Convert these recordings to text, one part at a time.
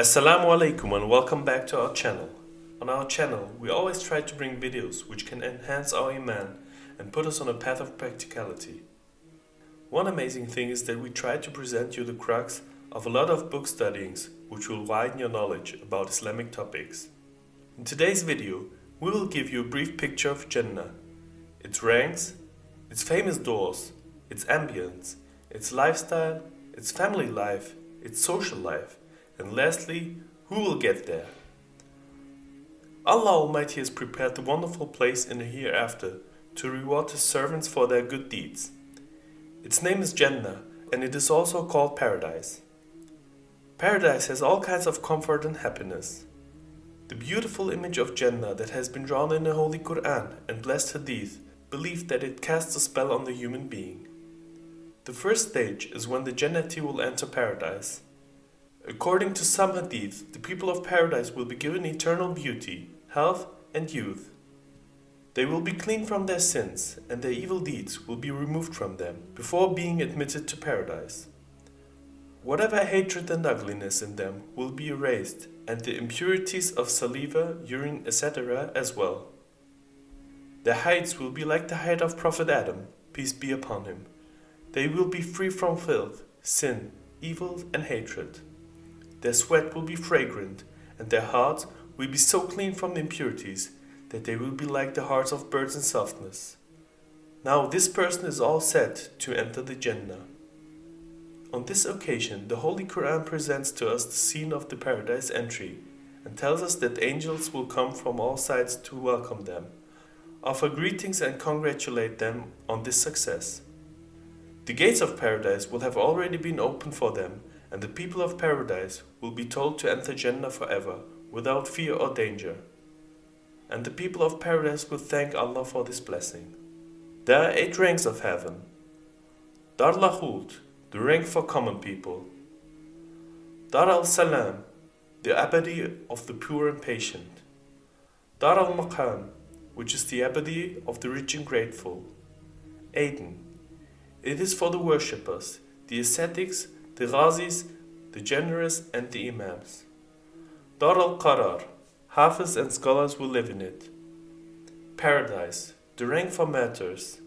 Assalamu alaikum and welcome back to our channel. On our channel, we always try to bring videos which can enhance our iman and put us on a path of practicality. One amazing thing is that we try to present you the crux of a lot of book studyings which will widen your knowledge about Islamic topics. In today's video, we will give you a brief picture of Jannah, its ranks, its famous doors, its ambience, its lifestyle, its family life, its social life, and lastly, who will get there? Allah Almighty has prepared the wonderful place in the hereafter to reward His servants for their good deeds. Its name is Jannah, and it is also called paradise. Paradise has all kinds of comfort and happiness. The beautiful image of Jannah that has been drawn in the Holy Quran and blessed Hadith believe that it casts a spell on the human being. The first stage is when the Jannati will enter paradise. According to some hadith, the people of paradise will be given eternal beauty, health, and youth. They will be clean from their sins, and their evil deeds will be removed from them before being admitted to paradise. Whatever hatred and ugliness in them will be erased, and the impurities of saliva, urine, etc. as well. Their heights will be like the height of Prophet Adam, peace be upon him. They will be free from filth, sin, evil, and hatred. Their sweat will be fragrant, and their hearts will be so clean from the impurities that they will be like the hearts of birds in softness. Now this person is all set to enter the Jannah. On this occasion, the Holy Quran presents to us the scene of the paradise entry and tells us that angels will come from all sides to welcome them, offer greetings and congratulate them on this success. The gates of paradise will have already been opened for them, and the people of paradise will be told to enter Jannah forever, without fear or danger. And the people of paradise will thank Allah for this blessing. There are 8 ranks of heaven. Dar al-Khuld, the rank for common people. Dar al-Salam, the abadi of the pure and patient. Dar al-Maqam, which is the abadi of the rich and grateful. Aden, it is for the worshippers, the ascetics, the Ghazis, the generous, and the Imams. Dar al-Qarar, Hafiz and scholars will live in it. Paradise, the rank for martyrs.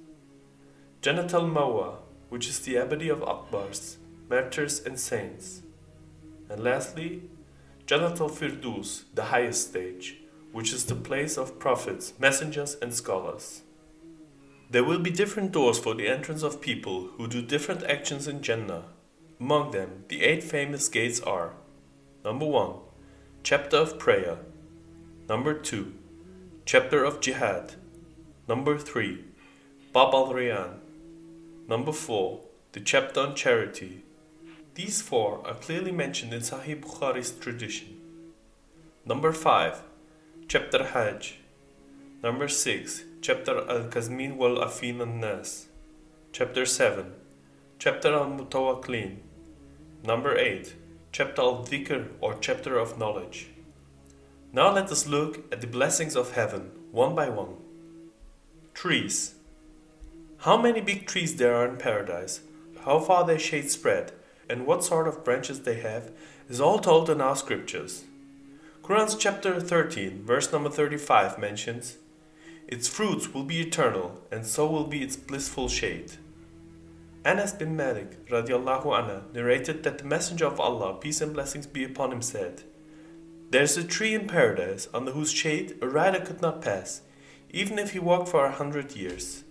Jannat al-Mawa, which is the abadi of Akbars, martyrs, and saints. And lastly, Jannat al-Firdus, the highest stage, which is the place of prophets, messengers, and scholars. There will be different doors for the entrance of people who do different actions in Jannah. Among them, the 8 famous gates are: Number 1, Chapter of Prayer. Number 2, Chapter of Jihad. Number 3, Bab al-Riyan. Number 4, the Chapter on Charity. These 4 are clearly mentioned in Sahih Bukhari's tradition. Number 5, Chapter Hajj. Number 6, Chapter al-Kazmin wal-Afin al-Nas. Chapter 7, Chapter al-Mutawaklin. Number 8, Chapter al-Dhikr or Chapter of Knowledge. Now let us look at the blessings of heaven, one by one. Trees. How many big trees there are in paradise, how far their shade spread, and what sort of branches they have, is all told in our scriptures. Quran's chapter 13, verse number 35 mentions, "Its fruits will be eternal, and so will be its blissful shade." Anas bin Malik radiallahu anhu narrated that the Messenger of Allah, peace and blessings be upon him, said, "There is a tree in paradise under whose shade a rider could not pass, even if he walked for 100 years.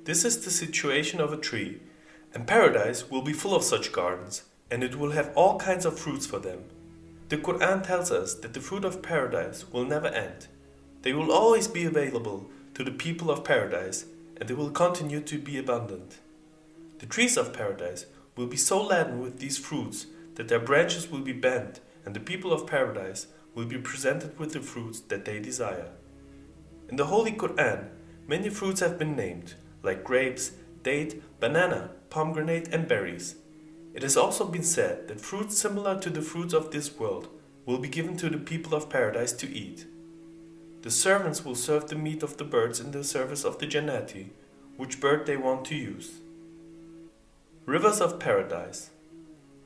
This is the situation of a tree, and paradise will be full of such gardens, and it will have all kinds of fruits for them. The Quran tells us that the fruit of paradise will never end. They will always be available to the people of paradise, and they will continue to be abundant. The trees of paradise will be so laden with these fruits that their branches will be bent, and the people of paradise will be presented with the fruits that they desire." In the Holy Quran, many fruits have been named, like grapes, date, banana, pomegranate, and berries. It has also been said that fruits similar to the fruits of this world will be given to the people of paradise to eat. The servants will serve the meat of the birds in the service of the Jannati, which bird they want to use. Rivers of paradise.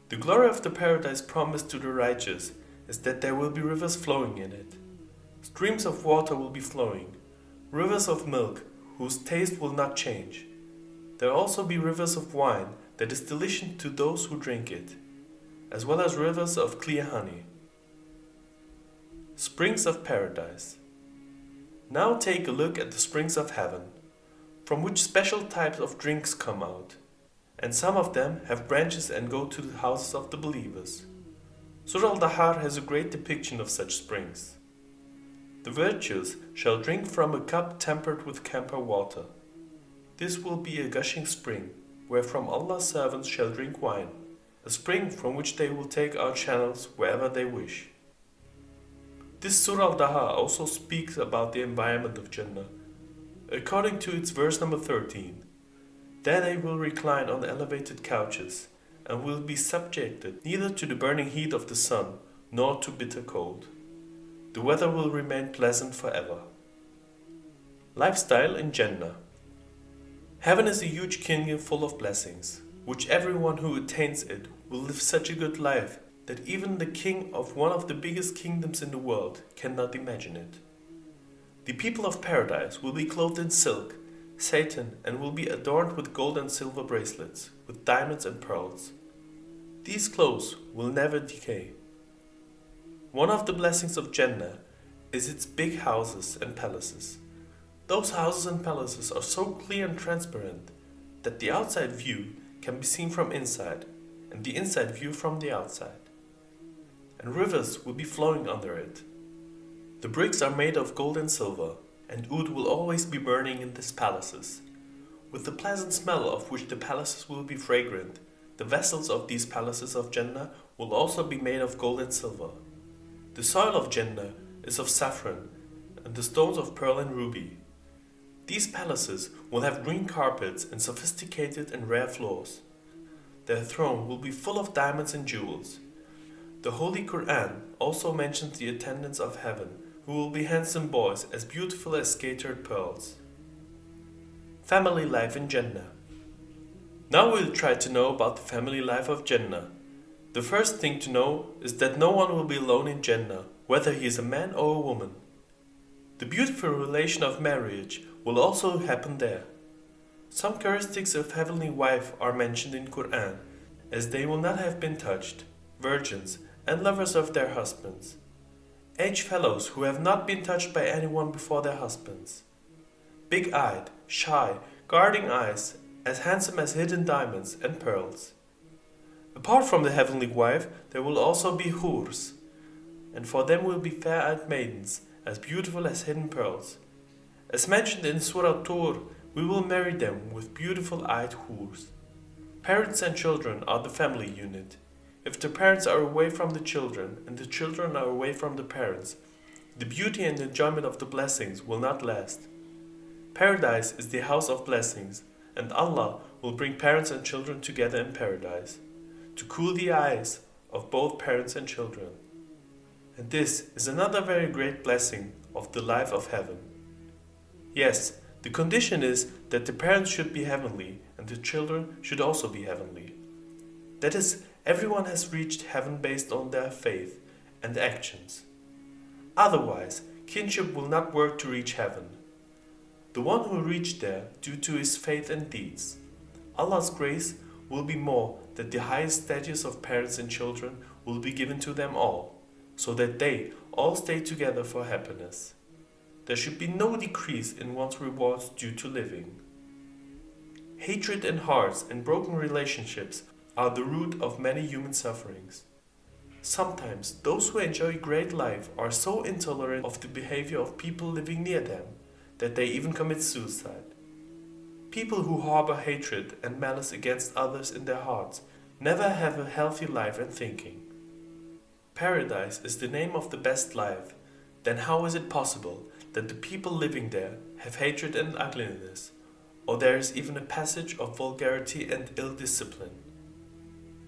The glory of the paradise promised to the righteous is that there will be rivers flowing in it. Streams of water will be flowing, rivers of milk whose taste will not change. There will also be rivers of wine that is delicious to those who drink it, as well as rivers of clear honey. Springs of paradise. Now take a look at the springs of heaven, from which special types of drinks come out, and some of them have branches and go to the houses of the believers. Surah Al-Dahar has a great depiction of such springs. The virtuous shall drink from a cup tempered with camphor water. This will be a gushing spring, wherefrom Allah's servants shall drink wine, a spring from which they will take out channels wherever they wish. This Surah Al-Dahar also speaks about the environment of Jannah. According to its verse number 13, there they will recline on elevated couches, and will be subjected neither to the burning heat of the sun, nor to bitter cold. The weather will remain pleasant forever. Lifestyle in Jannah. Heaven is a huge kingdom full of blessings, which everyone who attains it will live such a good life that even the king of one of the biggest kingdoms in the world cannot imagine it. The people of paradise will be clothed in silk, satin, and will be adorned with gold and silver bracelets, with diamonds and pearls. These clothes will never decay. One of the blessings of Jannah is its big houses and palaces. Those houses and palaces are so clear and transparent that the outside view can be seen from inside, and the inside view from the outside. And rivers will be flowing under it. The bricks are made of gold and silver, and oud will always be burning in these palaces. With the pleasant smell of which the palaces will be fragrant, the vessels of these palaces of Jannah will also be made of gold and silver. The soil of Jannah is of saffron, and the stones of pearl and ruby. These palaces will have green carpets and sophisticated and rare floors. Their throne will be full of diamonds and jewels. The Holy Quran also mentions the attendants of heaven, who will be handsome boys as beautiful as scattered pearls. Family life in Jannah. Now we'll try to know about the family life of Jannah. The first thing to know is that no one will be alone in Jannah, whether he is a man or a woman. The beautiful relation of marriage will also happen there. Some characteristics of heavenly wife are mentioned in Quran, as they will not have been touched, virgins, and lovers of their husbands. Aged fellows who have not been touched by anyone before their husbands. Big-eyed, shy, guarding eyes, as handsome as hidden diamonds and pearls. Apart from the heavenly wife, there will also be hurs, and for them will be fair-eyed maidens, as beautiful as hidden pearls. As mentioned in Surah Tur, we will marry them with beautiful-eyed hurs. Parents and children are the family unit. If the parents are away from the children, and the children are away from the parents, the beauty and enjoyment of the blessings will not last. Paradise is the house of blessings, and Allah will bring parents and children together in paradise, to cool the eyes of both parents and children. And this is another very great blessing of the life of heaven. Yes, the condition is that the parents should be heavenly, and the children should also be heavenly. That is, everyone has reached heaven based on their faith and actions. Otherwise, kinship will not work to reach heaven. The one who reached there due to his faith and deeds. Allah's grace will be more that the highest status of parents and children will be given to them all, so that they all stay together for happiness. There should be no decrease in one's rewards due to living. Hatred in hearts and broken relationships are the root of many human sufferings. Sometimes those who enjoy great life are so intolerant of the behavior of people living near them that they even commit suicide. People who harbor hatred and malice against others in their hearts never have a healthy life and thinking. Paradise is the name of the best life. Then how is it possible that the people living there have hatred and ugliness, or there is even a passage of vulgarity and ill discipline?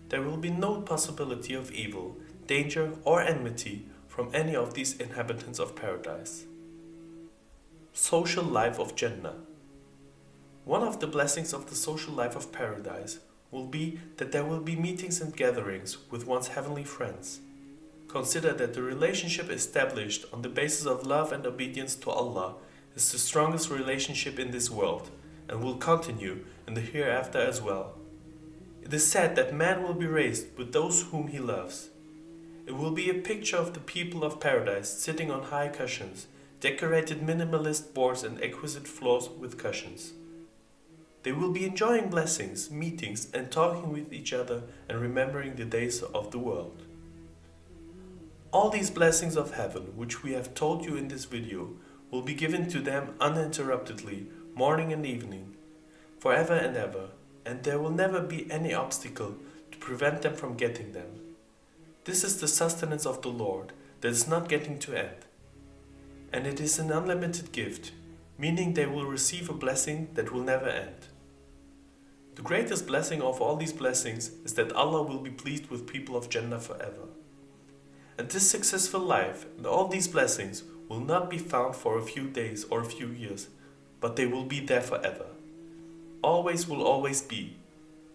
There will be no possibility of evil, danger, or enmity from any of these inhabitants of paradise. Social life of Jannah. One of the blessings of the social life of paradise will be that there will be meetings and gatherings with one's heavenly friends. Consider that the relationship established on the basis of love and obedience to Allah is the strongest relationship in this world and will continue in the hereafter as well. It is said that man will be raised with those whom he loves. It will be a picture of the people of paradise sitting on high cushions, decorated minimalist boards and exquisite floors with cushions. They will be enjoying blessings, meetings, and talking with each other and remembering the days of the world. All these blessings of heaven, which we have told you in this video, will be given to them uninterruptedly, morning and evening, forever and ever, and there will never be any obstacle to prevent them from getting them. This is the sustenance of the Lord that is not getting to end. And it is an unlimited gift, meaning they will receive a blessing that will never end. The greatest blessing of all these blessings is that Allah will be pleased with people of Jannah forever. And this successful life and all these blessings will not be found for a few days or a few years, but they will be there forever. Always will always be.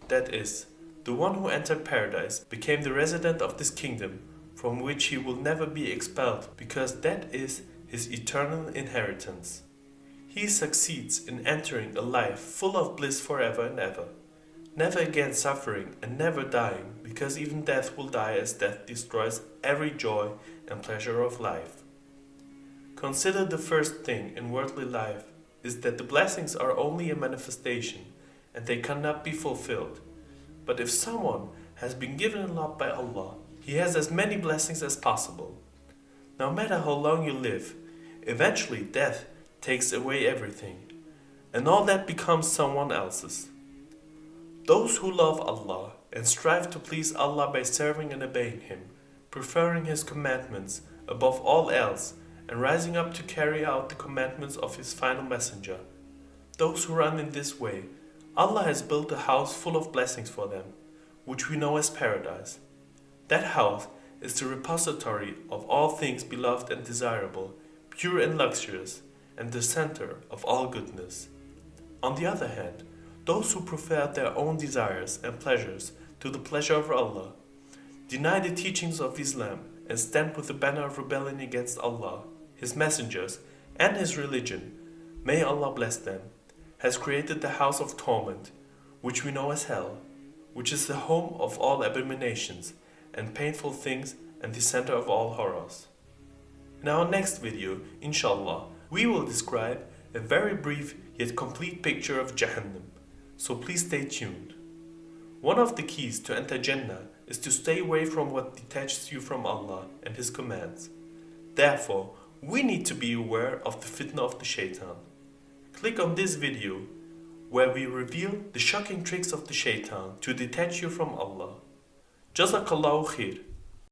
That is, the one who entered paradise became the resident of this kingdom, from which he will never be expelled, because that is his eternal inheritance. He succeeds in entering a life full of bliss forever and ever, never again suffering and never dying, because even death will die as death destroys every joy and pleasure of life. Consider the first thing in worldly life is that the blessings are only a manifestation and they cannot be fulfilled. But if someone has been given a lot by Allah, he has as many blessings as possible. No matter how long you live, eventually death takes away everything, and all that becomes someone else's. Those who love Allah and strive to please Allah by serving and obeying Him, preferring His commandments above all else, and rising up to carry out the commandments of His final messenger, those who run in this way, Allah has built a house full of blessings for them, which we know as paradise. That house is the repository of all things beloved and desirable, pure and luxurious, and the center of all goodness. On the other hand, those who prefer their own desires and pleasures to the pleasure of Allah, deny the teachings of Islam, and stand with the banner of rebellion against Allah, His messengers, and His religion, may Allah bless them, has created the house of torment, which we know as hell, which is the home of all abominations and painful things and the center of all horrors. In our next video, inshallah, we will describe a very brief yet complete picture of Jahannam, so please stay tuned. One of the keys to enter Jannah is to stay away from what detaches you from Allah and His commands. Therefore, we need to be aware of the fitna of the shaitan. Click on this video where we reveal the shocking tricks of the shaitan to detach you from Allah. Jazakallahu khair.